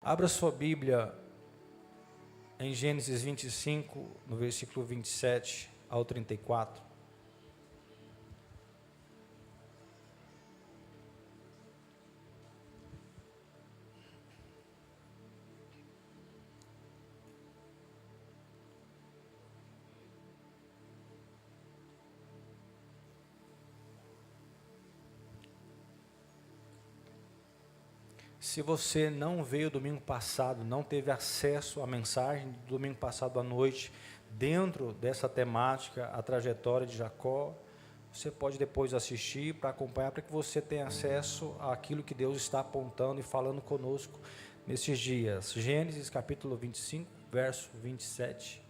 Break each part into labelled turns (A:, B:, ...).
A: Abra sua Bíblia em Gênesis 25, no versículo 27 ao 34. Se você não veio domingo passado, não teve acesso à mensagem do domingo passado à noite, dentro dessa temática, a trajetória de Jacó, você pode depois assistir para acompanhar, para que você tenha acesso àquilo que Deus está apontando e falando conosco nesses dias. Gênesis capítulo 25, verso 27.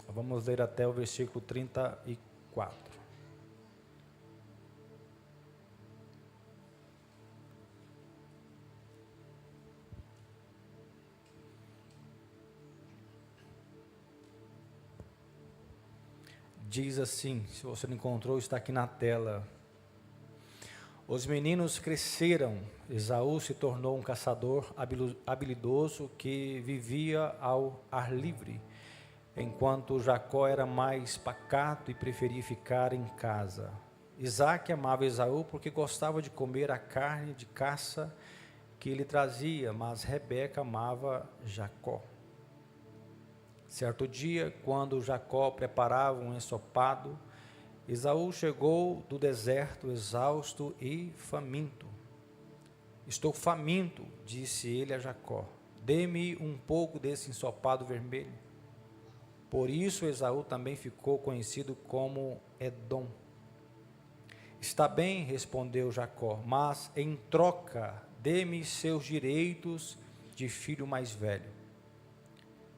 A: Vamos ler até o versículo 34. Diz assim, se você não encontrou, está aqui na tela. Os meninos cresceram, Esaú se tornou um caçador habilidoso que vivia ao ar livre, enquanto Jacó era mais pacato e preferia ficar em casa. Isaque amava Esaú porque gostava de comer a carne de caça que ele trazia, mas Rebeca amava Jacó. Certo dia, quando Jacó preparava um ensopado, Esaú chegou do deserto exausto e faminto. Estou faminto, disse ele a Jacó, dê-me um pouco desse ensopado vermelho. Por isso Esaú também ficou conhecido como Edom. Está bem, respondeu Jacó, mas em troca, dê-me seus direitos de filho mais velho.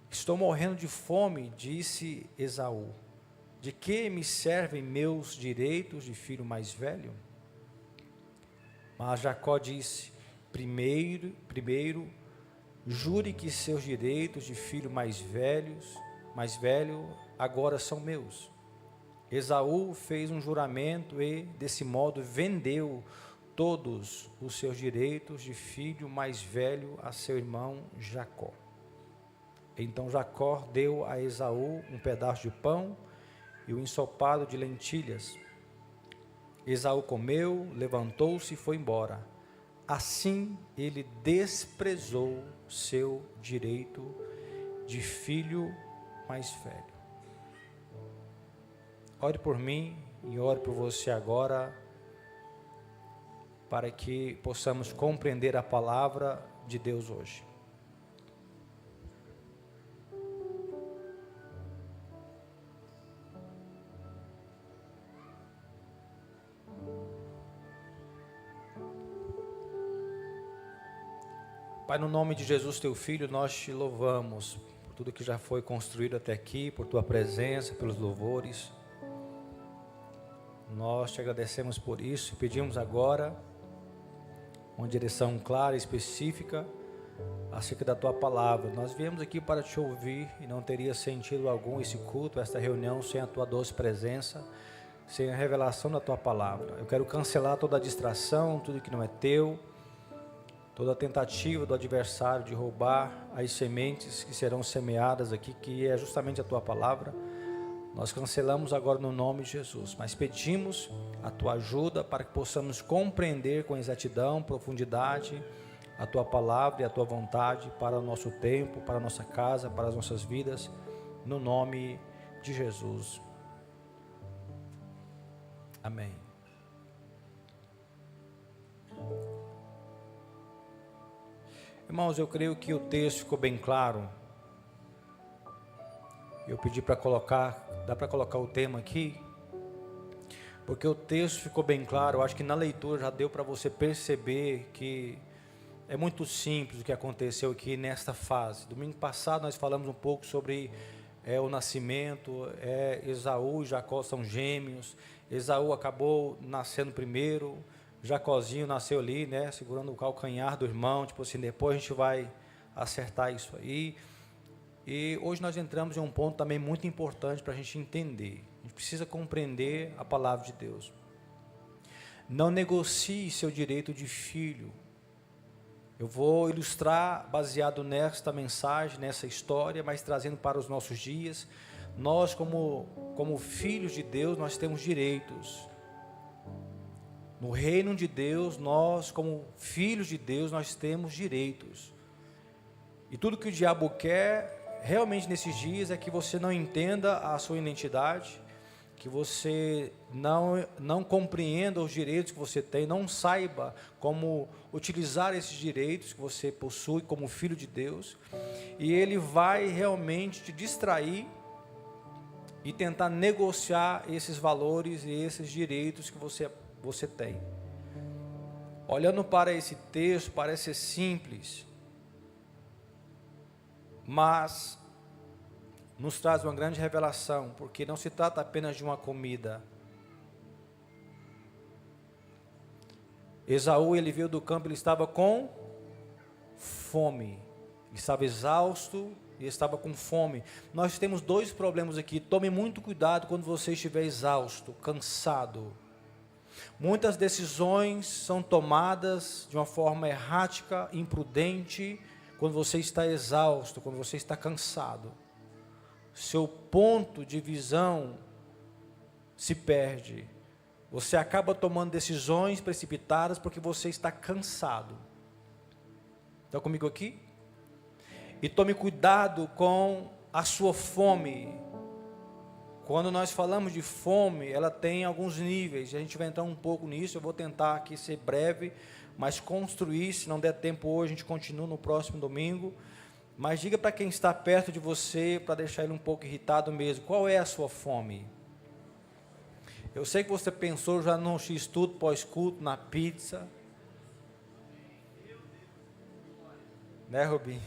A: Estou morrendo de fome, disse Esaú. De que me servem meus direitos de filho mais velho? Mas Jacó disse, primeiro, jure que seus direitos de filho mais velho, agora são meus. Esaú fez um juramento e, desse modo, vendeu todos os seus direitos de filho mais velho a seu irmão Jacó. Então Jacó deu a Esaú um pedaço de pão e um ensopado de lentilhas. Esaú comeu, levantou-se e foi embora. Assim ele desprezou seu direito de filho mais velho. Ore por mim e ore por você agora, para que possamos compreender a palavra de Deus hoje. Pai, no nome de Jesus, teu Filho, nós te louvamos por tudo que já foi construído até aqui, por tua presença, pelos louvores. Nós te agradecemos por isso e pedimos agora uma direção clara e específica acerca da tua palavra. Nós viemos aqui para te ouvir e não teria sentido algum esse culto, esta reunião, sem a tua doce presença, sem a revelação da tua palavra. Eu quero cancelar toda a distração, tudo que não é teu, toda a tentativa do adversário de roubar as sementes que serão semeadas aqui, que é justamente a tua palavra. Nós cancelamos agora no nome de Jesus, mas pedimos a tua ajuda para que possamos compreender com exatidão, profundidade, a tua palavra e a tua vontade para o nosso tempo, para a nossa casa, para as nossas vidas, no nome de Jesus. Amém. Irmãos, eu creio que o texto ficou bem claro. Eu pedi para colocar, dá para colocar o tema aqui? Porque o texto ficou bem claro. Eu acho que na leitura já deu para você perceber que é muito simples o que aconteceu aqui nesta fase. Domingo passado nós falamos um pouco sobre o nascimento. Esaú e Jacó são gêmeos. Esaú acabou nascendo primeiro. Jacózinho nasceu ali, né, segurando o calcanhar do irmão, tipo assim, depois a gente vai acertar isso aí. E hoje nós entramos em um ponto também muito importante para a gente entender. A gente precisa compreender a palavra de Deus. Não negocie seu direito de filho. Eu vou ilustrar baseado nesta mensagem, nessa história, mas trazendo para os nossos dias. Nós, como filhos de Deus, nós temos direitos. No reino de Deus, nós, como filhos de Deus, nós temos direitos. E tudo que o diabo quer, realmente nesses dias, é que você não entenda a sua identidade, que você não compreenda os direitos que você tem, não saiba como utilizar esses direitos que você possui como filho de Deus, e ele vai realmente te distrair e tentar negociar esses valores e esses direitos que você tem. Olhando para esse texto, parece ser simples, mas nos traz uma grande revelação, porque não se trata apenas de uma comida. Esaú, ele veio do campo, ele estava com fome, ele estava exausto e estava com fome. Nós temos dois problemas aqui. Tome muito cuidado quando você estiver exausto, cansado. Muitas decisões são tomadas de uma forma errática, imprudente, quando você está exausto, quando você está cansado. Seu ponto de visão se perde. Você acaba tomando decisões precipitadas porque você está cansado. Está comigo aqui? E tome cuidado com a sua fome. Quando nós falamos de fome, ela tem alguns níveis. A gente vai entrar um pouco nisso. Eu vou tentar aqui ser breve, mas construir. Se não der tempo hoje, a gente continua no próximo domingo. Mas diga para quem está perto de você, para deixar ele um pouco irritado mesmo, qual é a sua fome? Eu sei que você pensou já no X-tudo, pós-culto, na pizza. Né, Rubinho?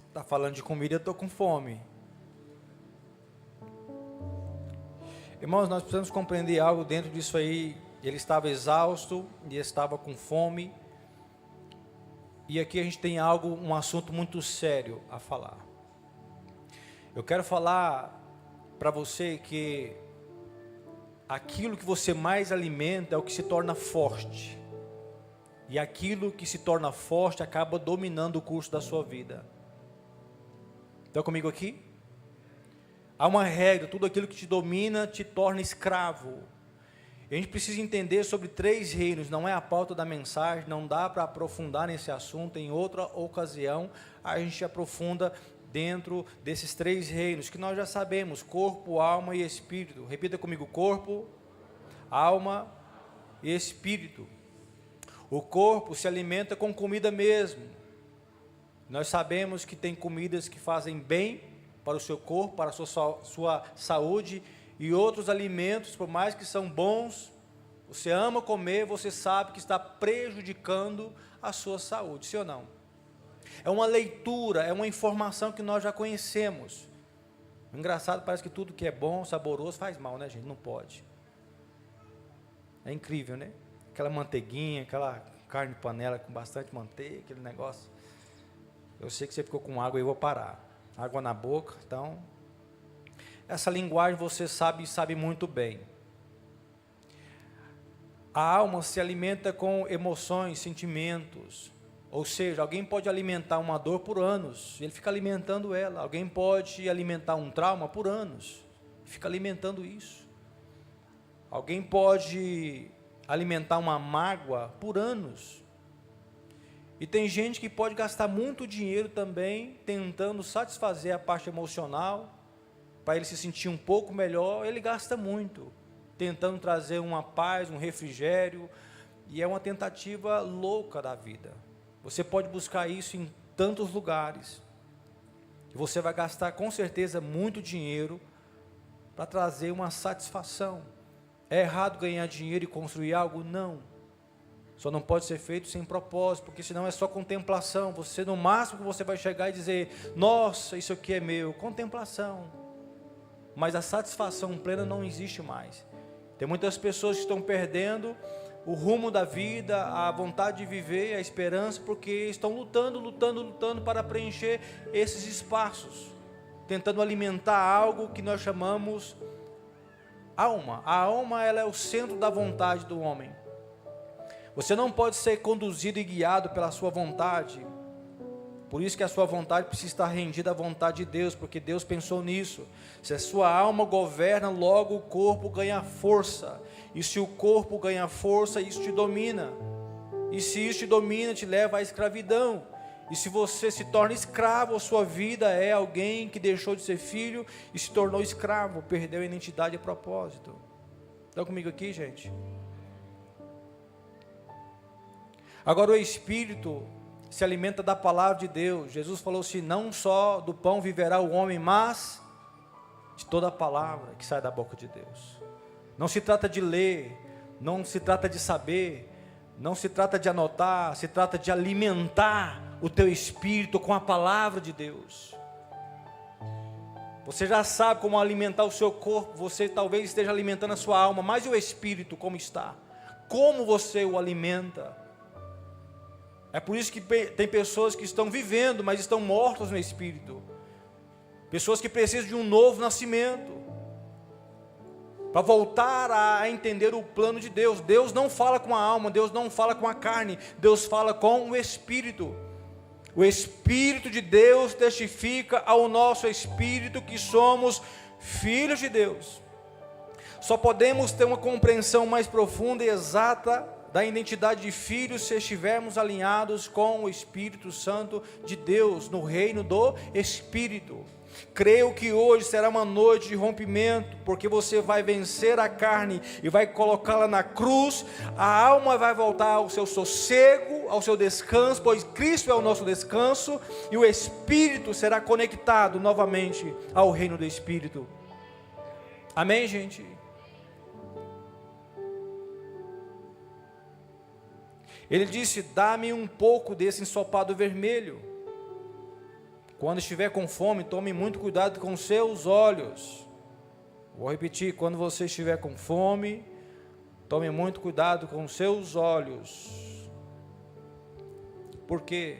A: Está falando de comida, eu estou com fome. Irmãos, nós precisamos compreender algo dentro disso aí. Ele estava exausto e estava com fome. E aqui a gente tem um assunto muito sério a falar. Eu quero falar para você que aquilo que você mais alimenta é o que se torna forte. E aquilo que se torna forte acaba dominando o curso da sua vida. Estão comigo aqui? Há uma regra, tudo aquilo que te domina te torna escravo. A gente precisa entender sobre 3 reinos, não é a pauta da mensagem, não dá para aprofundar nesse assunto, em outra ocasião a gente aprofunda dentro desses 3 reinos, que nós já sabemos, corpo, alma e espírito. Repita comigo, corpo, alma e espírito. O corpo se alimenta com comida mesmo. Nós sabemos que tem comidas que fazem bem para o seu corpo, para a sua saúde, e outros alimentos, por mais que são bons, você ama comer, você sabe que está prejudicando a sua saúde, sim ou não? É uma leitura, é uma informação que nós já conhecemos. Engraçado, parece que tudo que é bom, saboroso, faz mal, né, gente? Não pode. É incrível, né? Aquela manteiguinha, aquela carne de panela com bastante manteiga, aquele negócio. Eu sei que você ficou com água e eu vou parar. Água na boca, então... Essa linguagem você sabe muito bem. A alma se alimenta com emoções, sentimentos. Ou seja, alguém pode alimentar uma dor por anos, ele fica alimentando ela. Alguém pode alimentar um trauma por anos, fica alimentando isso. Alguém pode alimentar uma mágoa por anos. E tem gente que pode gastar muito dinheiro também, tentando satisfazer a parte emocional, para ele se sentir um pouco melhor. Ele gasta muito, tentando trazer uma paz, um refrigério, e é uma tentativa louca da vida. Você pode buscar isso em tantos lugares, e você vai gastar com certeza muito dinheiro, para trazer uma satisfação. É errado ganhar dinheiro e construir algo? Não, só não pode ser feito sem propósito, porque senão é só contemplação. Você, no máximo que você vai chegar e dizer, nossa, isso aqui é meu, contemplação. Mas a satisfação plena não existe mais. Tem muitas pessoas que estão perdendo o rumo da vida, a vontade de viver, a esperança, porque estão lutando para preencher esses espaços, tentando alimentar algo que nós chamamos Alma. A alma, ela é o centro da vontade do homem. Você não pode ser conduzido e guiado pela sua vontade. Por isso que a sua vontade precisa estar rendida à vontade de Deus, porque Deus pensou nisso. Se a sua alma governa, logo o corpo ganha força. E se o corpo ganha força, isso te domina. E se isso te domina, te leva à escravidão. E se você se torna escravo, a sua vida é alguém que deixou de ser filho e se tornou escravo, perdeu a identidade e propósito. Estão comigo aqui, gente? Agora o Espírito se alimenta da palavra de Deus. Jesus falou assim: não só do pão viverá o homem, mas de toda a palavra que sai da boca de Deus. Não se trata de ler, não se trata de saber, não se trata de anotar, se trata de alimentar o teu espírito com a palavra de Deus. Você já sabe como alimentar o seu corpo, você talvez esteja alimentando a sua alma, mas e o espírito como está? Como você o alimenta? É por isso que tem pessoas que estão vivendo, mas estão mortas no espírito. Pessoas que precisam de um novo nascimento, para voltar a entender o plano de Deus. Deus não fala com a alma, Deus não fala com a carne, Deus fala com o espírito. O Espírito de Deus testifica ao nosso espírito que somos filhos de Deus. Só podemos ter uma compreensão mais profunda e exata da identidade de filhos se estivermos alinhados com o Espírito Santo de Deus, no reino do Espírito. Creio que hoje será uma noite de rompimento, porque você vai vencer a carne e vai colocá-la na cruz. A alma vai voltar ao seu sossego, ao seu descanso, pois Cristo é o nosso descanso, e o Espírito será conectado novamente ao reino do Espírito. Amém, gente? Ele disse: dá-me um pouco desse ensopado vermelho. Quando estiver com fome, tome muito cuidado com seus olhos. Vou repetir: quando você estiver com fome, tome muito cuidado com seus olhos. Por quê?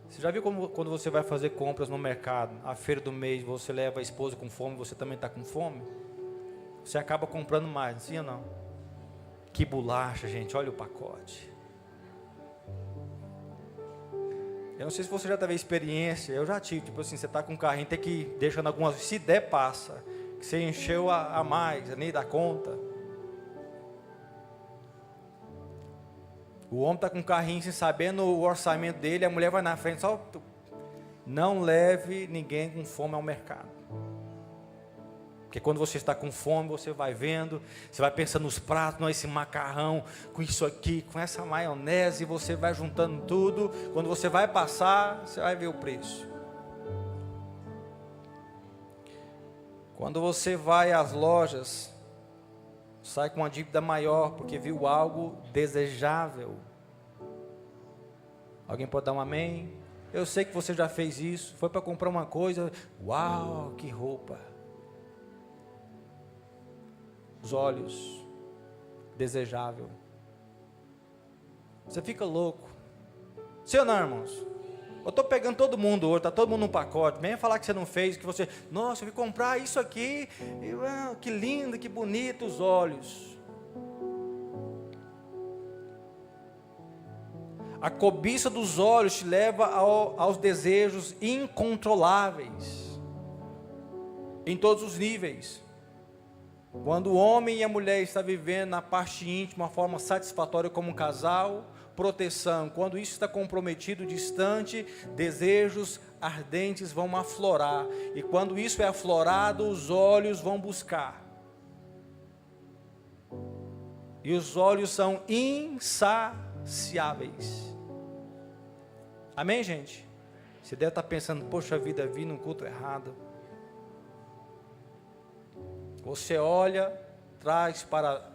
A: Você já viu como quando você vai fazer compras no mercado, a feira do mês, você leva a esposa com fome, você também está com fome? Você acaba comprando mais, sim ou não? Que bolacha, gente, olha o pacote. Eu não sei se você já teve experiência, eu já tive, tipo assim, você está com um carrinho, tem que ir deixando algumas, se der passa, que você encheu a mais, nem dá conta. O homem está com um carrinho sem sabendo o orçamento dele, a mulher vai na frente, só não leve ninguém com fome ao mercado. Porque quando você está com fome, você vai vendo, você vai pensando nos pratos, não, esse macarrão, com isso aqui, com essa maionese, você vai juntando tudo. Quando você vai passar, você vai ver o preço. Quando você vai às lojas, sai com uma dívida maior, porque viu algo desejável. Alguém pode dar um amém? Eu sei que você já fez isso, foi para comprar uma coisa, uau, que roupa. Os olhos, desejável. Você fica louco. Sim ou não, irmãos? Eu estou pegando todo mundo hoje, está todo mundo num pacote. Venha falar que você não fez, que você... Nossa, eu fui comprar isso aqui, que lindo, que bonito os olhos. A cobiça dos olhos te leva aos desejos incontroláveis. Em todos os níveis. Quando o homem e a mulher estão vivendo na parte íntima, uma forma satisfatória como um casal, proteção. Quando isso está comprometido, distante, desejos ardentes vão aflorar. E quando isso é aflorado, os olhos vão buscar. E os olhos são insaciáveis. Amém, gente? Você deve estar pensando, poxa vida, vi num culto errado. Você olha, traz para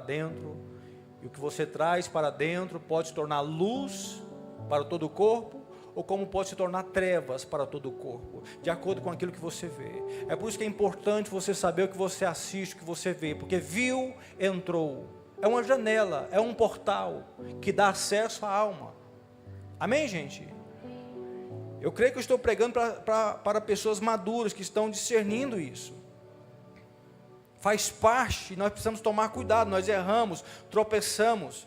A: dentro, e o que você traz para dentro pode se tornar luz para todo o corpo, ou como pode se tornar trevas para todo o corpo, de acordo com aquilo que você vê. É por isso que é importante você saber o que você assiste, o que você vê, porque viu, entrou. É uma janela, é um portal que dá acesso à alma. Amém, gente? Eu creio que eu estou pregando para pessoas maduras que estão discernindo isso. faz parte, nós precisamos tomar cuidado, nós erramos, tropeçamos.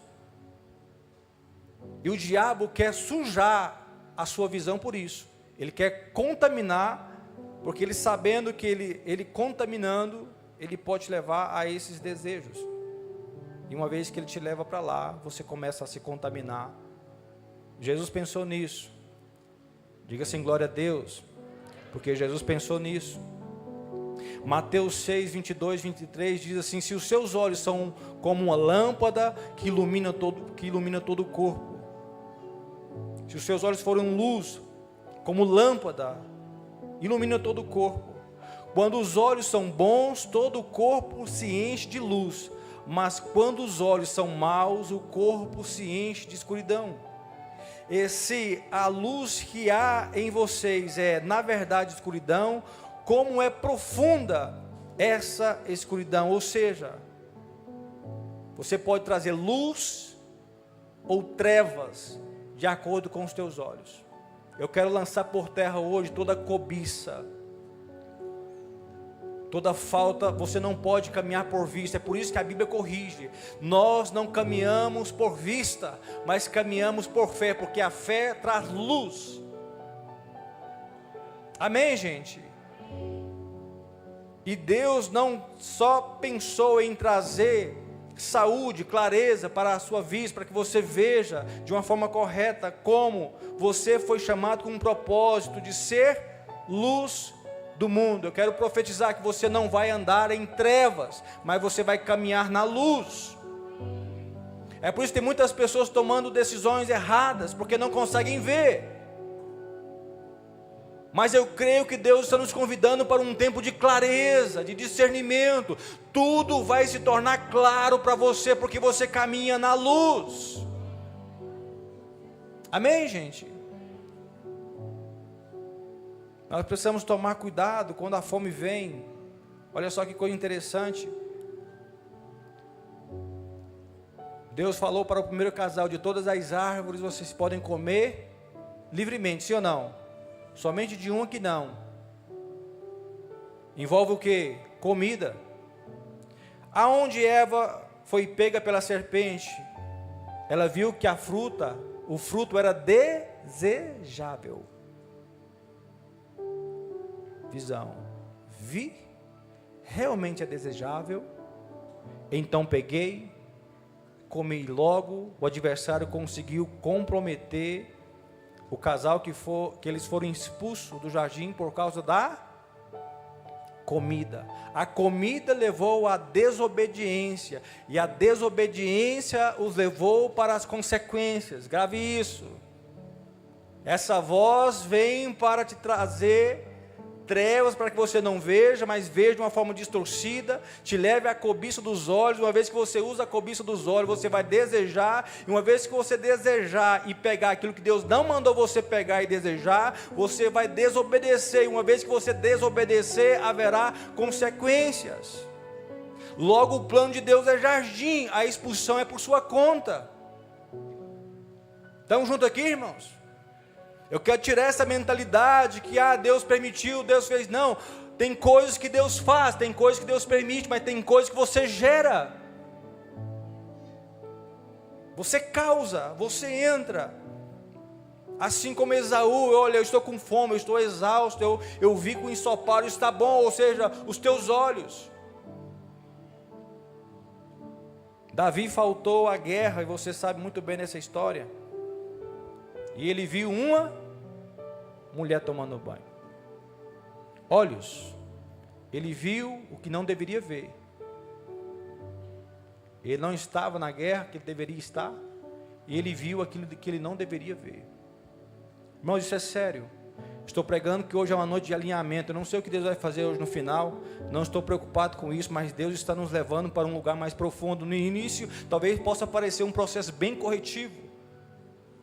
A: E o diabo quer sujar a sua visão por isso. Ele quer contaminar, porque ele sabendo que ele contaminando, ele pode te levar a esses desejos. E uma vez que ele te leva para lá, você começa a se contaminar. Jesus pensou nisso. Diga assim, glória a Deus, porque Jesus pensou nisso. Mateus 6, 22, 23 diz assim: se os seus olhos são como uma lâmpada que ilumina todo o corpo, se os seus olhos forem luz, como lâmpada, ilumina todo o corpo. Quando os olhos são bons, todo o corpo se enche de luz, mas quando os olhos são maus, o corpo se enche de escuridão. E se a luz que há em vocês é, na verdade, escuridão, como é profunda essa escuridão? Ou seja, você pode trazer luz ou trevas, de acordo com os teus olhos. Eu quero lançar por terra hoje toda cobiça, toda falta. Você não pode caminhar por vista. É por isso que a Bíblia corrige: nós não caminhamos por vista, mas caminhamos por fé, porque a fé traz luz. Amém, gente? E Deus não só pensou em trazer saúde, clareza para a sua vista, para que você veja de uma forma correta, como você foi chamado com um propósito de ser luz do mundo. Eu quero profetizar que você não vai andar em trevas, mas você vai caminhar na luz. É por isso que tem muitas pessoas tomando decisões erradas, porque não conseguem ver. Mas eu creio que Deus está nos convidando para um tempo de clareza, de discernimento. Tudo vai se tornar claro para você, porque você caminha na luz. Amém, gente? Nós precisamos tomar cuidado quando a fome vem. Olha só que coisa interessante. Deus falou para o primeiro casal: de todas as árvores vocês podem comer livremente, sim ou não? Somente de uma que não. Envolve o que? Comida. Aonde Eva foi pega pela serpente, ela viu que o fruto era desejável. Visão. Vi, realmente é desejável. Então peguei, comi logo. O adversário conseguiu comprometer o casal que eles foram expulsos do jardim por causa da comida. A comida levou à desobediência, e a desobediência os levou para as consequências. Grave isso. Essa voz vem para te trazer trevas, para que você não veja, mas veja de uma forma distorcida, te leve à cobiça dos olhos. Uma vez que você usa a cobiça dos olhos, você vai desejar, e uma vez que você desejar e pegar aquilo que Deus não mandou você pegar e desejar, você vai desobedecer, e uma vez que você desobedecer, haverá consequências. Logo, o plano de Deus é jardim, a expulsão é por sua conta. Estamos juntos aqui, irmãos? Eu quero tirar essa mentalidade que Deus permitiu, Deus fez. Não, tem coisas que Deus faz, tem coisas que Deus permite, mas tem coisas que você gera. Você causa, você entra. Assim como Esaú: olha, eu estou com fome, eu estou exausto, eu vi com ensopado, está bom, ou seja, os teus olhos. Davi faltou à guerra, e você sabe muito bem dessa história. E ele viu uma mulher tomando banho. Olhos. Ele viu o que não deveria ver. Ele não estava na guerra que ele deveria estar. E ele viu aquilo que ele não deveria ver. Irmãos, isso é sério. Estou pregando que hoje é uma noite de alinhamento. Eu não sei o que Deus vai fazer hoje no final. Não estou preocupado com isso, mas Deus está nos levando para um lugar mais profundo. No início, talvez possa parecer um processo bem corretivo,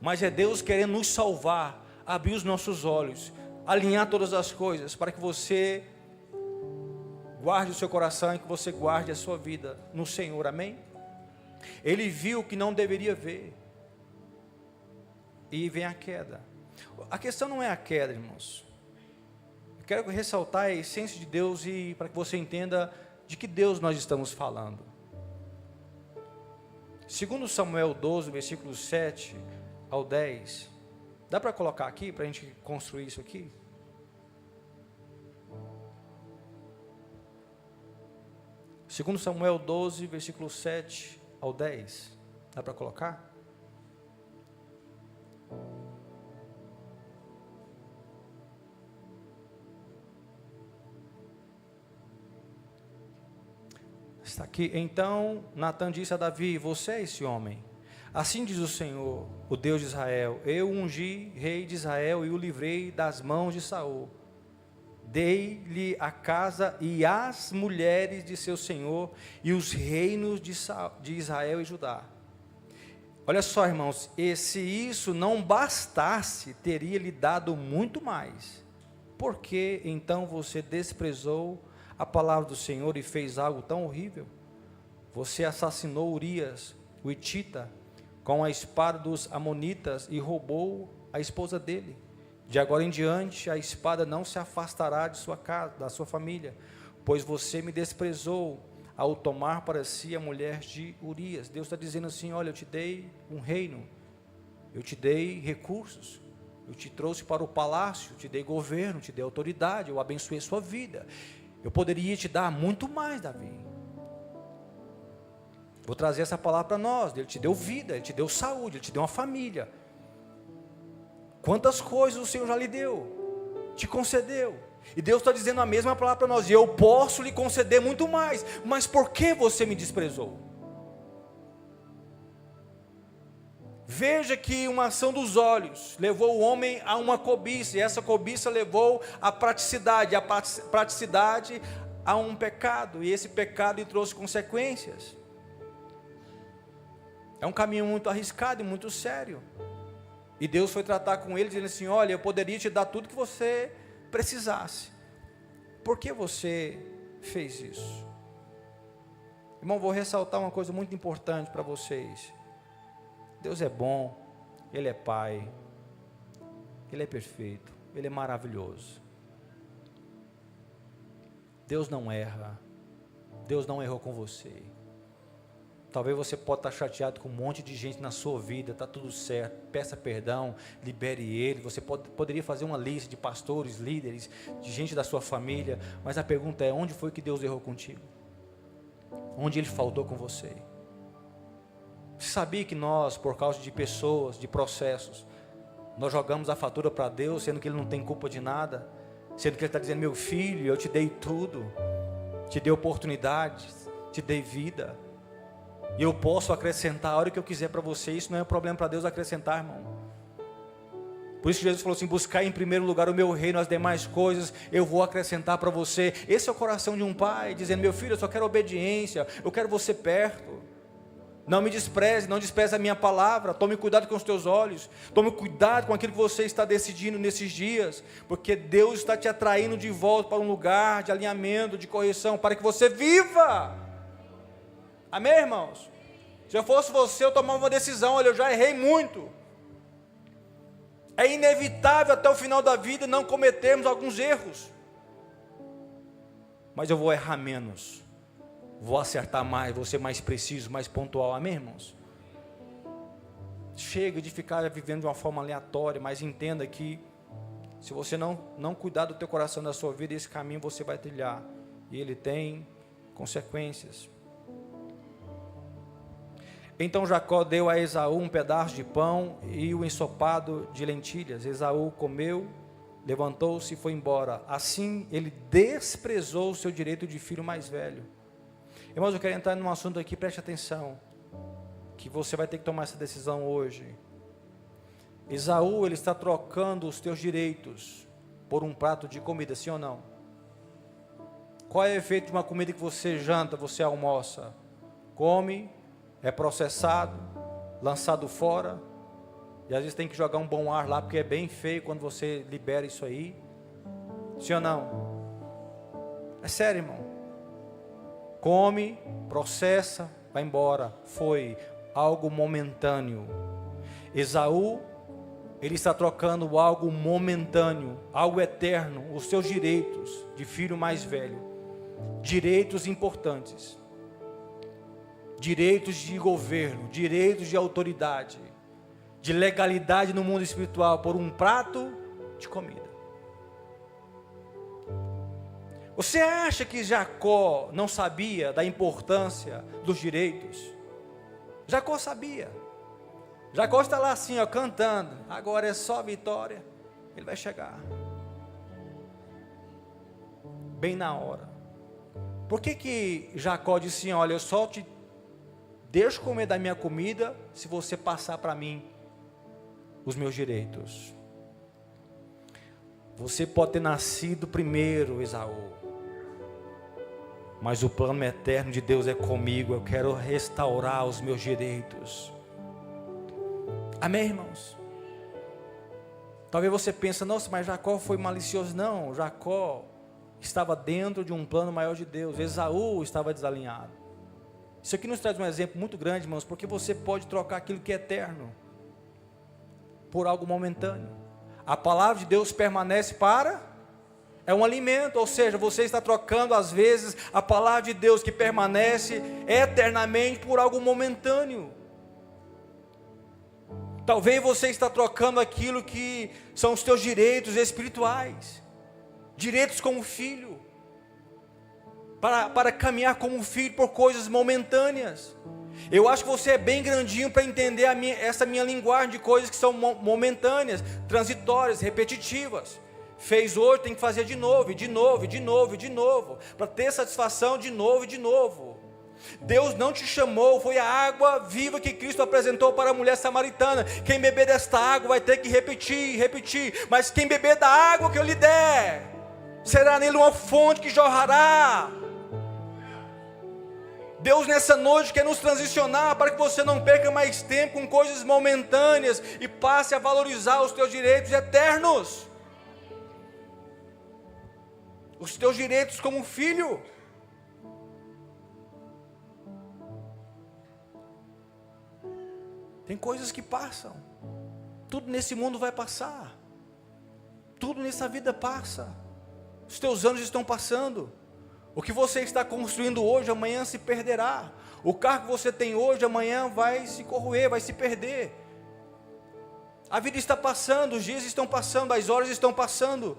A: mas é Deus querendo nos salvar, abrir os nossos olhos, alinhar todas as coisas, para que você guarde o seu coração e que você guarde a sua vida no Senhor, amém? Ele viu o que não deveria ver, e vem a queda. A questão não é a queda, irmãos. Eu quero ressaltar a essência de Deus, e para que você entenda de que Deus nós estamos falando? Segundo Samuel 12, versículos 7 ao 10. Dá para colocar aqui, para a gente construir isso aqui? Segundo Samuel 12, versículos 7 ao 10. Dá para colocar? Está aqui. Então Natã disse a Davi: você é esse homem. Assim diz o Senhor, o Deus de Israel: eu ungi rei de Israel e o livrei das mãos de Saul. Dei-lhe a casa e as mulheres de seu senhor e os reinos de Israel e Judá. Olha só, irmãos, e se isso não bastasse, teria lhe dado muito mais. Por que então você desprezou a palavra do Senhor e fez algo tão horrível? Você assassinou Urias, o Hitita, com a espada dos amonitas e roubou a esposa dele. De agora em diante, a espada não se afastará de sua casa, da sua família, pois você me desprezou ao tomar para si a mulher de Urias. Deus está dizendo assim: olha, eu te dei um reino, eu te dei recursos, eu te trouxe para o palácio, te dei governo, te dei autoridade, eu abençoei sua vida. Eu poderia te dar muito mais, Davi. Vou trazer essa palavra para nós. Ele te deu vida, Ele te deu saúde, Ele te deu uma família. Quantas coisas o Senhor já lhe deu, te concedeu. E Deus está dizendo a mesma palavra para nós: e eu posso lhe conceder muito mais. Mas por que você me desprezou? Veja que uma ação dos olhos levou o homem a uma cobiça, e essa cobiça levou à praticidade, a praticidade a um pecado, e esse pecado lhe trouxe consequências. É um caminho muito arriscado e muito sério. E Deus foi tratar com ele, dizendo assim: olha, eu poderia te dar tudo que você precisasse. Por que você fez isso? Irmão, vou ressaltar uma coisa muito importante para vocês. Deus é bom, Ele é Pai, Ele é perfeito, Ele é maravilhoso. Deus não erra, Deus não errou com você. Talvez você possa estar chateado com um monte de gente na sua vida, está tudo certo, peça perdão, libere ele. Você poderia fazer uma lista de pastores, líderes, de gente da sua família, mas a pergunta é: onde foi que Deus errou contigo? Onde Ele faltou com você? Você sabia que nós, por causa de pessoas, de processos, nós jogamos a fatura para Deus, sendo que Ele não tem culpa de nada, sendo que Ele está dizendo: meu filho, eu te dei tudo, te dei oportunidades, te dei vida, e eu posso acrescentar a hora que eu quiser para você. Isso não é um problema para Deus acrescentar, irmão. Por isso que Jesus falou assim: buscar em primeiro lugar o meu reino, as demais coisas eu vou acrescentar para você. Esse é o coração de um pai, dizendo: meu filho, eu só quero obediência, eu quero você perto. Não me despreze, não despreze a minha palavra. Tome cuidado com os teus olhos, tome cuidado com aquilo que você está decidindo nesses dias, porque Deus está te atraindo de volta para um lugar de alinhamento, de correção, para que você viva. Amém, irmãos? Se eu fosse você, eu tomava uma decisão: olha, eu já errei muito. É inevitável até o final da vida não cometermos alguns erros, mas eu vou errar menos, vou acertar mais, vou ser mais preciso, mais pontual. Amém, irmãos? Chega de ficar vivendo de uma forma aleatória, mas entenda que se você não cuidar do teu coração, da sua vida, esse caminho você vai trilhar, e ele tem consequências. Então Jacó deu a Esaú um pedaço de pão e o ensopado de lentilhas. Esaú comeu, levantou-se e foi embora. Assim ele desprezou o seu direito de filho mais velho. Irmãos, eu quero entrar num assunto aqui, preste atenção, que você vai ter que tomar essa decisão hoje. Esaú, ele está trocando os teus direitos por um prato de comida, sim ou não? Qual é o efeito de uma comida que você janta, você almoça? Come, é processado, lançado fora, e às vezes tem que jogar um bom ar lá, porque é bem feio quando você libera isso aí. Sim ou não? É sério, irmão. Come, processa, vai embora. Foi algo momentâneo. Esaú, ele está trocando algo momentâneo, algo eterno, os seus direitos de filho mais velho. direitos importantes, direitos de governo, direitos de autoridade, de legalidade no mundo espiritual por um prato de comida. Você acha que Jacó não sabia da importância dos direitos? Jacó sabia. Jacó está lá assim, ó, cantando. Agora é só vitória. Ele vai chegar. Bem na hora. Por que Jacó disse assim, olha, eu só te deixo comer da minha comida se você passar para mim os meus direitos? Você pode ter nascido primeiro, Esaú, mas o plano eterno de Deus é comigo. Eu quero restaurar os meus direitos. Amém, irmãos? Talvez você pense, nossa, mas Jacó foi malicioso. Não, Jacó estava dentro de um plano maior de Deus. Esaú estava desalinhado. Isso aqui nos traz um exemplo muito grande, irmãos, porque você pode trocar aquilo que é eterno por algo momentâneo. A palavra de Deus permanece é um alimento, ou seja, você está trocando às vezes a palavra de Deus que permanece eternamente por algo momentâneo. Talvez você está trocando aquilo que são os teus direitos espirituais, direitos como filho, para caminhar como filho por coisas momentâneas. Eu acho que você é bem grandinho para entender essa minha linguagem de coisas que são momentâneas, transitórias, repetitivas. Fez hoje, tem que fazer de novo, e de novo, e de novo, e de novo, para ter satisfação de novo e de novo. Deus não te chamou, foi a água viva que Cristo apresentou para a mulher samaritana. Quem beber desta água vai ter que repetir, mas quem beber da água que eu lhe der, será nele uma fonte que jorrará. Deus nessa noite quer nos transicionar para que você não perca mais tempo com coisas momentâneas e passe a valorizar os teus direitos eternos, os teus direitos como filho. Tem coisas que passam, tudo nesse mundo vai passar, tudo nessa vida passa, os teus anos estão passando, o que você está construindo hoje, amanhã se perderá, o carro que você tem hoje, amanhã vai se corroer, vai se perder, a vida está passando, os dias estão passando, as horas estão passando.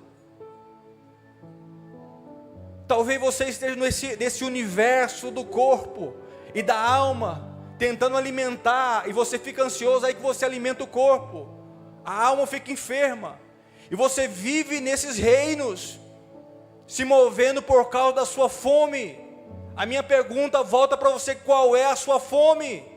A: Talvez você esteja nesse universo do corpo e da alma, tentando alimentar, e você fica ansioso, aí que você alimenta o corpo, a alma fica enferma, e você vive nesses reinos, se movendo por causa da sua fome. A minha pergunta volta para você: qual é a sua fome?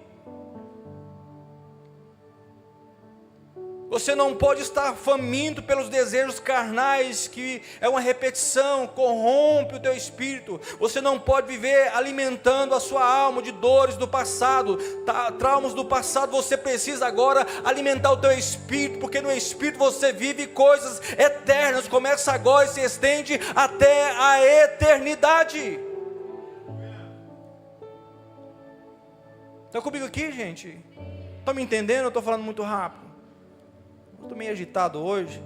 A: Você não pode estar faminto pelos desejos carnais, que é uma repetição, corrompe o teu espírito. Você não pode viver alimentando a sua alma de dores do passado, traumas do passado. Você precisa agora alimentar o teu espírito, porque no espírito você vive coisas eternas. Começa agora e se estende até a eternidade. Está comigo aqui, gente? Estão me entendendo? Eu estou falando muito rápido. Estou meio agitado hoje.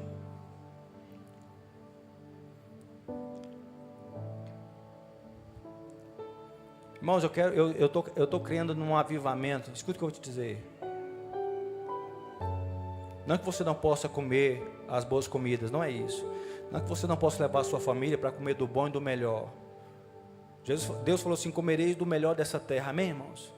A: Irmãos, eu estou crendo num avivamento. Escuta o que eu vou te dizer. Não é que você não possa comer as boas comidas, não é isso. Não é que você não possa levar a sua família para comer do bom e do melhor. Deus falou assim: comereis do melhor dessa terra, amém, irmãos?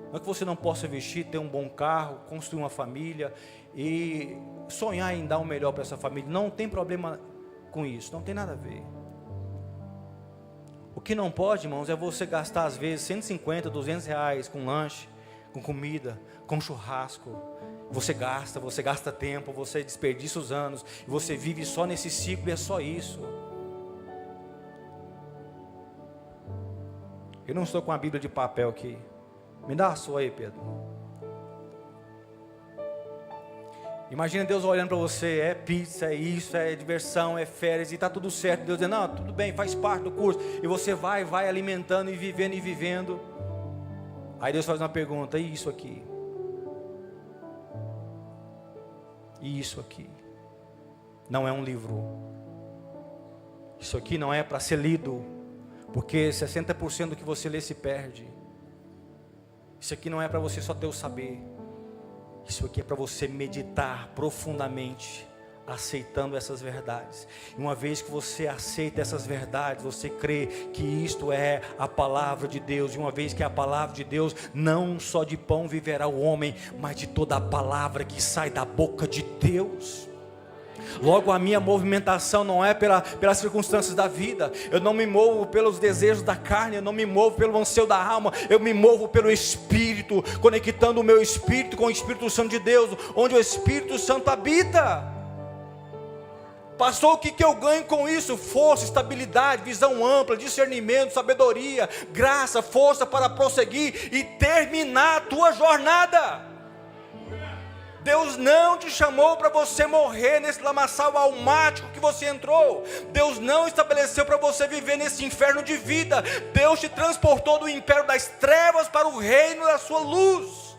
A: Não é que você não possa vestir, ter um bom carro, construir uma família e sonhar em dar o melhor para essa família. Não tem problema com isso, não tem nada a ver. O que não pode, irmãos, é você gastar às vezes 150, 200 reais com lanche, com comida, com churrasco. Você gasta tempo, você desperdiça os anos, e você vive só nesse ciclo, e é só isso. Eu não estou com a Bíblia de papel aqui. Me dá a sua aí, Pedro. Imagina Deus olhando para você: é pizza, é isso, é diversão, é férias, e está tudo certo. Deus dizendo: não, tudo bem, faz parte do curso. E você vai alimentando e vivendo. Aí Deus faz uma pergunta: e isso aqui? E isso aqui? Não é um livro. Isso aqui não é para ser lido. Porque 60% do que você lê se perde. Isso aqui não é para você só ter o saber. Isso aqui é para você meditar profundamente, aceitando essas verdades. E uma vez que você aceita essas verdades, você crê que isto é a palavra de Deus. E uma vez que é a palavra de Deus, não só de pão viverá o homem, mas de toda a palavra que sai da boca de Deus. Logo, a minha movimentação não é pelas circunstâncias da vida. Eu não me movo pelos desejos da carne. Eu não me movo pelo anseio da alma. Eu me movo pelo Espírito, conectando o meu Espírito com o Espírito Santo de Deus, onde o Espírito Santo habita. Pastor, o que eu ganho com isso? Força, estabilidade, visão ampla, discernimento, sabedoria, graça, força para prosseguir e terminar a tua jornada. Deus não te chamou para você morrer nesse lamaçal almático que você entrou. Deus não estabeleceu para você viver nesse inferno de vida. Deus te transportou do império das trevas para o reino da sua luz.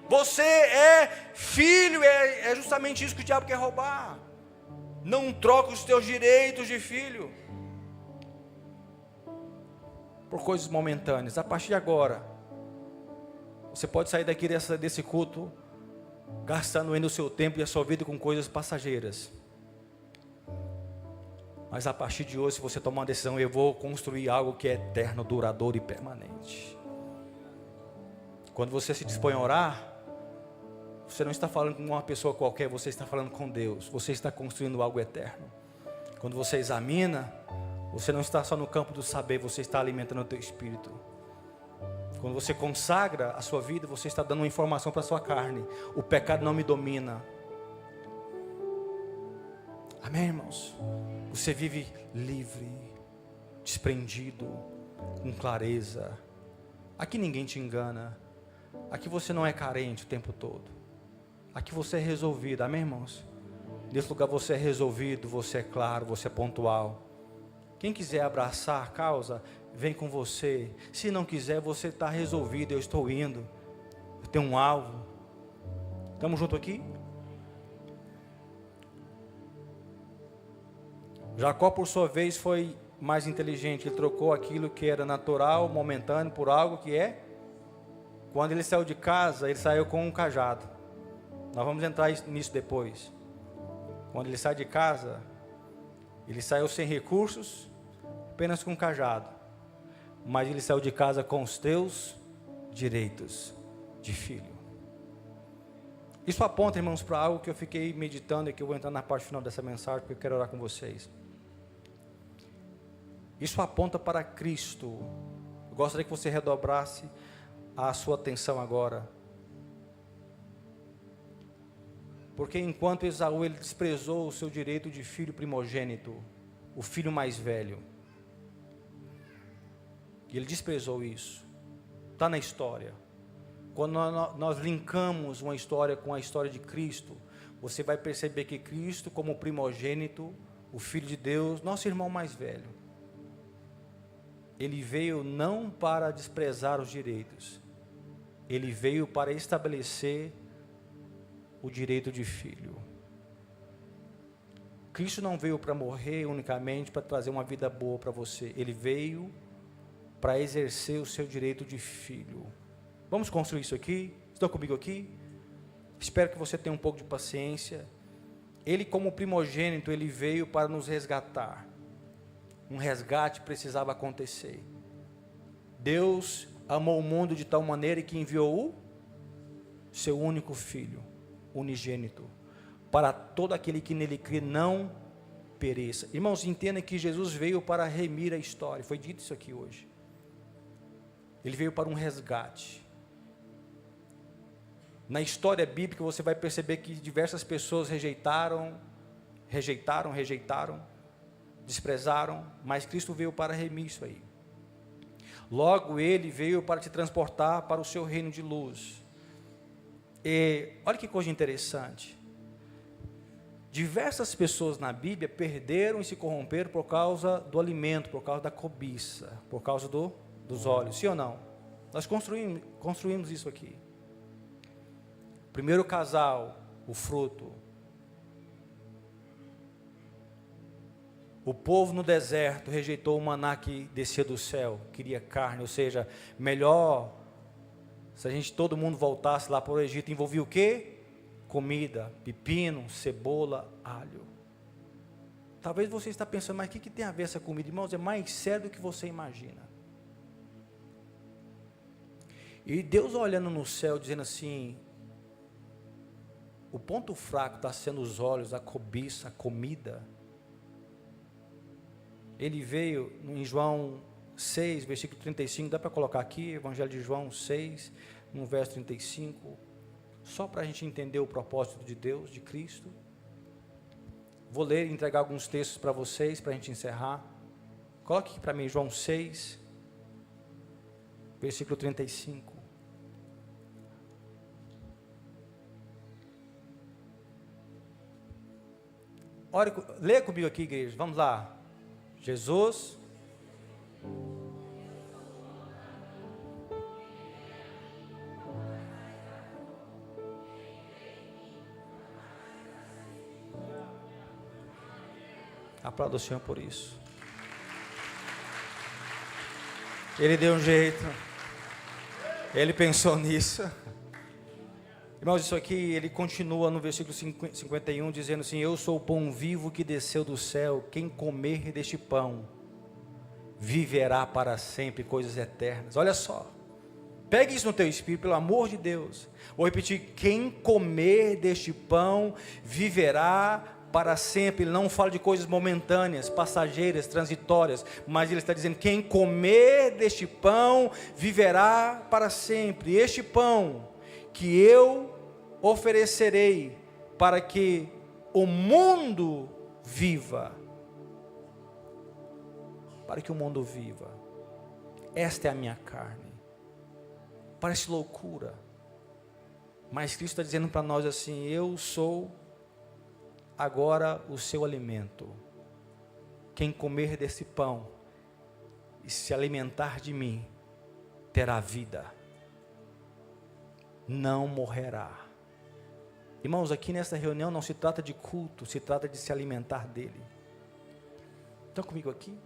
A: Você é filho, é justamente isso que o diabo quer roubar. Não troca os teus direitos de filho por coisas momentâneas. A partir de agora, você pode sair daqui desse culto gastando ainda o seu tempo e a sua vida com coisas passageiras. Mas a partir de hoje, se você tomar uma decisão, eu vou construir algo que é eterno, duradouro e permanente. Quando você se dispõe a orar, você não está falando com uma pessoa qualquer, você está falando com Deus. Você está construindo algo eterno. Quando você examina, você não está só no campo do saber, você está alimentando o teu espírito. Quando você consagra a sua vida, você está dando uma informação para a sua carne. O pecado não me domina. Amém, irmãos? Você vive livre, desprendido, com clareza. Aqui ninguém te engana. Aqui você não é carente o tempo todo. Aqui você é resolvido, amém, irmãos? Nesse lugar você é resolvido, você é claro, você é pontual. Quem quiser abraçar a causa, vem com você. Se não quiser, você está resolvido. Eu estou indo, eu tenho um alvo. Estamos juntos aqui? Jacó, por sua vez, foi mais inteligente. Ele trocou aquilo que era natural, momentâneo, por algo que é. Quando ele saiu de casa, ele saiu com um cajado. Nós vamos entrar nisso depois. Quando ele sai de casa, ele saiu sem recursos, apenas com um cajado. Mas ele saiu de casa com os teus direitos de filho. Isso aponta, irmãos, para algo que eu fiquei meditando e que eu vou entrar na parte final dessa mensagem, porque eu quero orar com vocês. Isso aponta para Cristo. Eu gostaria que você redobrasse a sua atenção agora. Porque enquanto Esaú ele desprezou o seu direito de filho primogênito, o filho mais velho, e ele desprezou isso, está na história. Quando nós linkamos uma história com a história de Cristo, você vai perceber que Cristo, como primogênito, o Filho de Deus, nosso irmão mais velho, ele veio não para desprezar os direitos, ele veio para estabelecer o direito de filho. Cristo não veio para morrer unicamente para trazer uma vida boa para você, ele veio para exercer o seu direito de filho. Vamos construir isso aqui? Estão comigo aqui? Espero que você tenha um pouco de paciência. Ele, como primogênito, ele veio para nos resgatar. Um resgate precisava acontecer. Deus amou o mundo de tal maneira que enviou o seu único filho, unigênito, para todo aquele que nele crê não pereça. Irmãos, entendam que Jesus veio para remir a história. Foi dito isso aqui hoje. Ele veio para um resgate. Na história bíblica você vai perceber que diversas pessoas rejeitaram, desprezaram, mas Cristo veio para remir isso aí. Logo ele veio para te transportar para o seu reino de luz. E olha que coisa interessante. Diversas pessoas na Bíblia perderam e se corromperam por causa do alimento, por causa da cobiça, por causa dos olhos, sim ou não? Nós construímos isso aqui. Primeiro casal, o fruto. O povo no deserto rejeitou o maná que descia do céu, queria carne, ou seja, melhor se a gente, todo mundo voltasse lá para o Egito, envolvia o quê? Comida, pepino, cebola, alho. Talvez você está pensando, mas o que tem a ver essa comida? Irmãos, é mais sério do que você imagina. E Deus olhando no céu, dizendo assim, o ponto fraco está sendo os olhos, a cobiça, a comida. Ele veio em João 6, versículo 35, dá para colocar aqui, Evangelho de João 6, no verso 35, só para a gente entender o propósito de Deus, de Cristo. Vou ler e entregar alguns textos para vocês, para a gente encerrar. Coloque aqui para mim, João 6, versículo 35. Leia comigo aqui, igreja, vamos lá. Jesus, aplauda o Senhor por isso. Ele deu um jeito, ele pensou nisso. Irmãos, isso aqui, ele continua no versículo 51, dizendo assim, eu sou o pão vivo que desceu do céu, quem comer deste pão, viverá para sempre, coisas eternas. Olha só, pegue isso no teu espírito, pelo amor de Deus. Vou repetir, quem comer deste pão, viverá para sempre. Ele não fala de coisas momentâneas, passageiras, transitórias, mas ele está dizendo, quem comer deste pão, viverá para sempre. Este pão que eu oferecerei para que o mundo viva, para que o mundo viva, esta é a minha carne. Parece loucura, mas Cristo está dizendo para nós assim, eu sou agora o seu alimento, quem comer desse pão, e se alimentar de mim, terá vida, não morrerá. Irmãos, aqui nessa reunião não se trata de culto, se trata de se alimentar dele. Estão comigo aqui?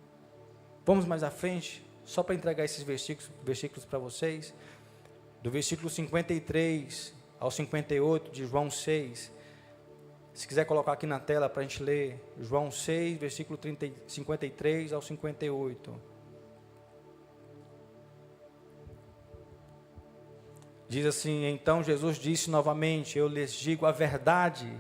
A: Vamos mais à frente, só para entregar esses versículos para vocês, do versículo 53 ao 58 de João 6, se quiser colocar aqui na tela para a gente ler, João 6, versículo 53 ao 58. Diz assim, então Jesus disse novamente, eu lhes digo a verdade,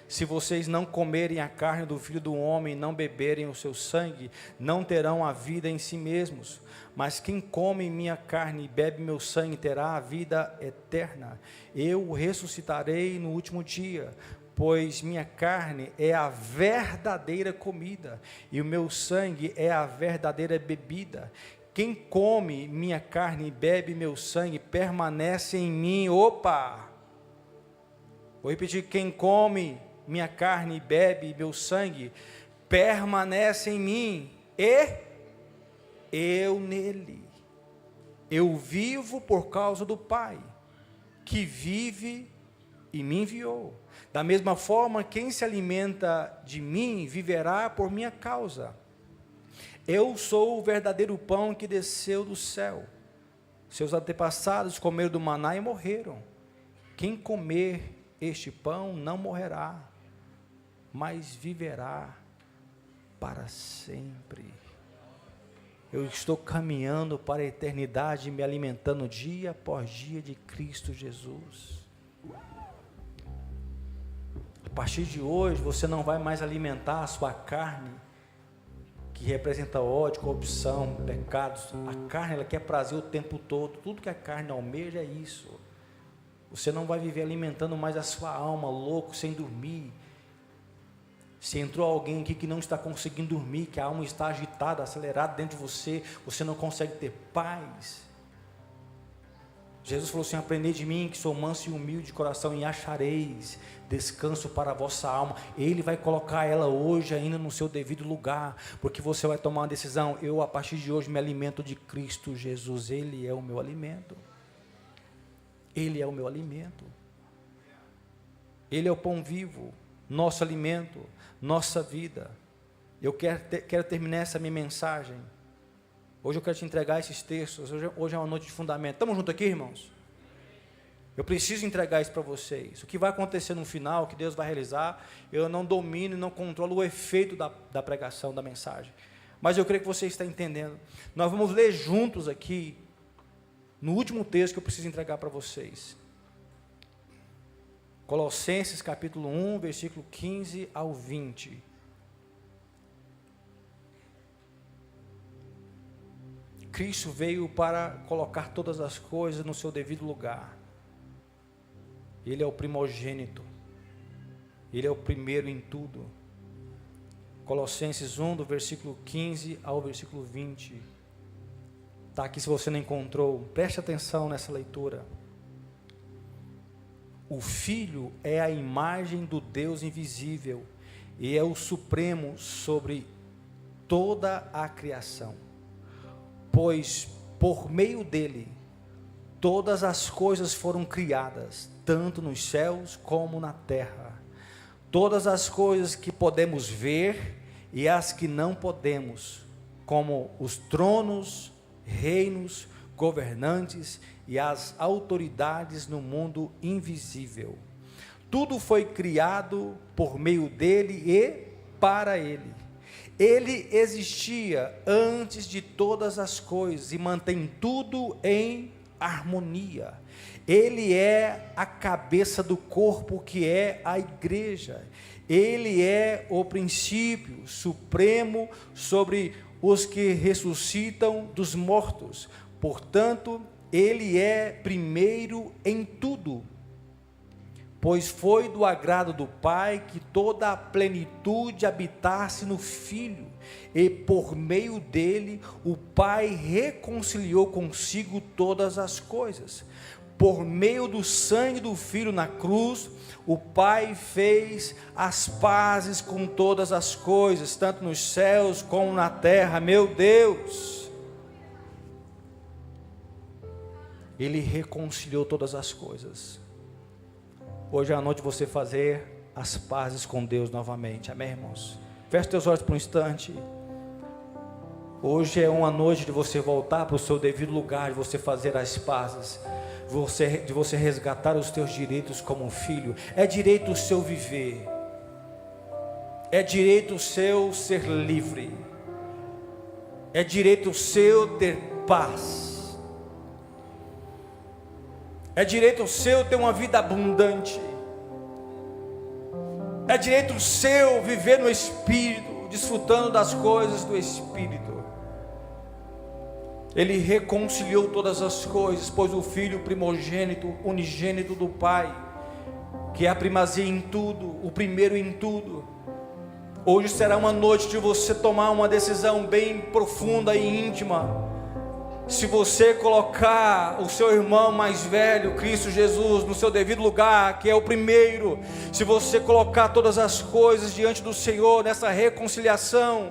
A: se vocês não comerem a carne do Filho do Homem, não beberem o seu sangue, não terão a vida em si mesmos, mas quem come minha carne e bebe meu sangue, terá a vida eterna, eu o ressuscitarei no último dia, pois minha carne é a verdadeira comida, e o meu sangue é a verdadeira bebida. Quem come minha carne e bebe meu sangue, permanece em mim. Opa! Vou repetir, quem come minha carne e bebe meu sangue, permanece em mim, e eu nele. Eu vivo por causa do Pai, que vive e me enviou. Da mesma forma, quem se alimenta de mim, viverá por minha causa. Eu sou o verdadeiro pão que desceu do céu. Seus antepassados comeram do maná e morreram. Quem comer este pão não morrerá, mas viverá para sempre. Eu estou caminhando para a eternidade, me alimentando dia após dia de Cristo Jesus. A partir de hoje, você não vai mais alimentar a sua carne, que representa ódio, corrupção, pecados. A carne, ela quer prazer o tempo todo. Tudo que a carne almeja é isso. Você não vai viver alimentando mais a sua alma, louco, sem dormir. Se entrou alguém aqui que não está conseguindo dormir, que a alma está agitada, acelerada dentro de você, você não consegue ter paz. Jesus falou assim, aprendei de mim, que sou manso e humilde de coração, e achareis descanso para a vossa alma. Ele vai colocar ela hoje ainda no seu devido lugar, porque você vai tomar uma decisão. Eu, a partir de hoje, me alimento de Cristo Jesus. Ele é o meu alimento. Ele é o meu alimento. Ele é o pão vivo, nosso alimento, nossa vida. Eu quero terminar essa minha mensagem. Hoje eu quero te entregar esses textos. Hoje é uma noite de fundamento. Estamos juntos aqui, irmãos? Eu preciso entregar isso para vocês. O que vai acontecer no final, o que Deus vai realizar, eu não domino e não controlo o efeito da pregação, da mensagem. Mas eu creio que você está entendendo. Nós vamos ler juntos aqui, no último texto que eu preciso entregar para vocês. Colossenses capítulo 1, versículo 15 ao 20. Cristo veio para colocar todas as coisas no seu devido lugar. Ele é o primogênito. Ele é o primeiro em tudo. Colossenses 1, do versículo 15 ao versículo 20. Está aqui se você não encontrou. Preste atenção nessa leitura. O Filho é a imagem do Deus invisível e é o supremo sobre toda a criação. Pois por meio dele todas as coisas foram criadas, tanto nos céus como na terra. Todas as coisas que podemos ver e as que não podemos, como os tronos, reinos, governantes e as autoridades no mundo invisível. Tudo foi criado por meio dele e para ele. Ele existia antes de todas as coisas e mantém tudo em harmonia. Ele é a cabeça do corpo que é a igreja. Ele é o princípio supremo sobre os que ressuscitam dos mortos. Portanto, ele é primeiro em tudo. Pois foi do agrado do Pai que toda a plenitude habitasse no Filho, e por meio dele o Pai reconciliou consigo todas as coisas. Por meio do sangue do Filho na cruz, o Pai fez as pazes com todas as coisas, tanto nos céus como na terra. Meu Deus! Ele reconciliou todas as coisas. Hoje é a noite de você fazer as pazes com Deus novamente, amém, irmãos? Feche teus olhos por um instante. Hoje é uma noite de você voltar para o seu devido lugar, de você fazer as pazes, de você resgatar os teus direitos como filho. É direito o seu viver, é direito o seu ser livre, é direito o seu ter paz. É direito seu ter uma vida abundante. É direito seu viver no Espírito, desfrutando das coisas do Espírito. Ele reconciliou todas as coisas, pois o Filho primogênito, unigênito do Pai, que é a primazia em tudo, o primeiro em tudo. Hoje será uma noite de você tomar uma decisão bem profunda e íntima. Se você colocar o seu irmão mais velho, Cristo Jesus, no seu devido lugar, que é o primeiro, se você colocar todas as coisas diante do Senhor, nessa reconciliação,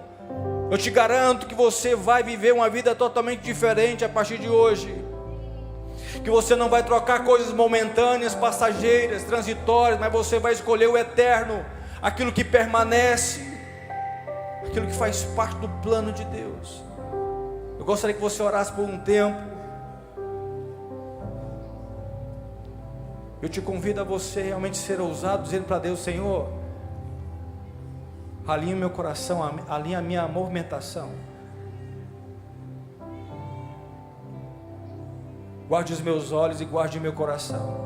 A: eu te garanto que você vai viver uma vida totalmente diferente a partir de hoje. Que você não vai trocar coisas momentâneas, passageiras, transitórias, mas você vai escolher o eterno, aquilo que permanece, aquilo que faz parte do plano de Deus. Eu gostaria que você orasse por um tempo. Eu te convido a você realmente ser ousado, dizendo para Deus: Senhor, alinha o meu coração, alinha a minha movimentação. Guarde os meus olhos e guarde o meu coração.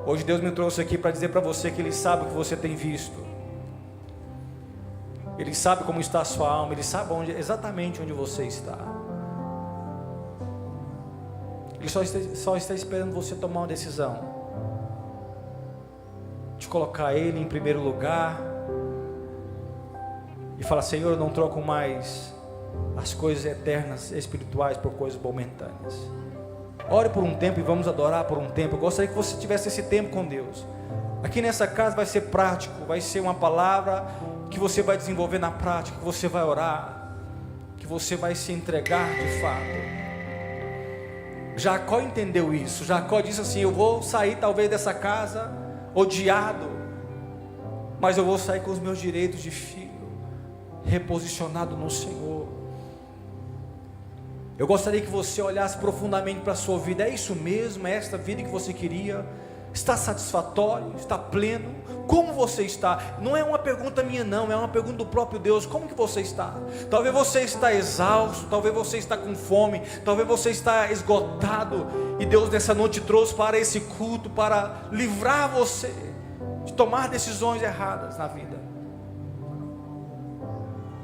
A: Hoje Deus me trouxe aqui para dizer para você que Ele sabe o que você tem visto. Ele sabe como está a sua alma. Ele sabe exatamente onde você está. Ele só está esperando você tomar uma decisão, de colocar Ele em primeiro lugar e falar: Senhor, eu não troco mais as coisas eternas, espirituais, por coisas momentâneas. Ore por um tempo e vamos adorar por um tempo. Eu gostaria que você tivesse esse tempo com Deus. Aqui nessa casa vai ser prático, vai ser uma palavra que você vai desenvolver na prática, que você vai orar, que você vai se entregar de fato. Jacó entendeu isso. Jacó disse assim: eu vou sair talvez dessa casa odiado, mas eu vou sair com os meus direitos de filho. reposicionado no Senhor. Eu gostaria que você olhasse profundamente para a sua vida. É isso mesmo? É esta vida que você queria? Está satisfatório? Está pleno? Como você está? Não é uma pergunta minha não, é uma pergunta do próprio Deus. Como que você está? Talvez você está exausto, talvez você está com fome, talvez você está esgotado, e Deus nessa noite trouxe para esse culto, para livrar você de tomar decisões erradas na vida,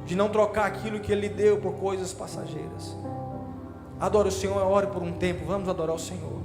A: de não trocar aquilo que Ele lhe deu por coisas passageiras. Adore o Senhor, ore por um tempo, vamos adorar o Senhor.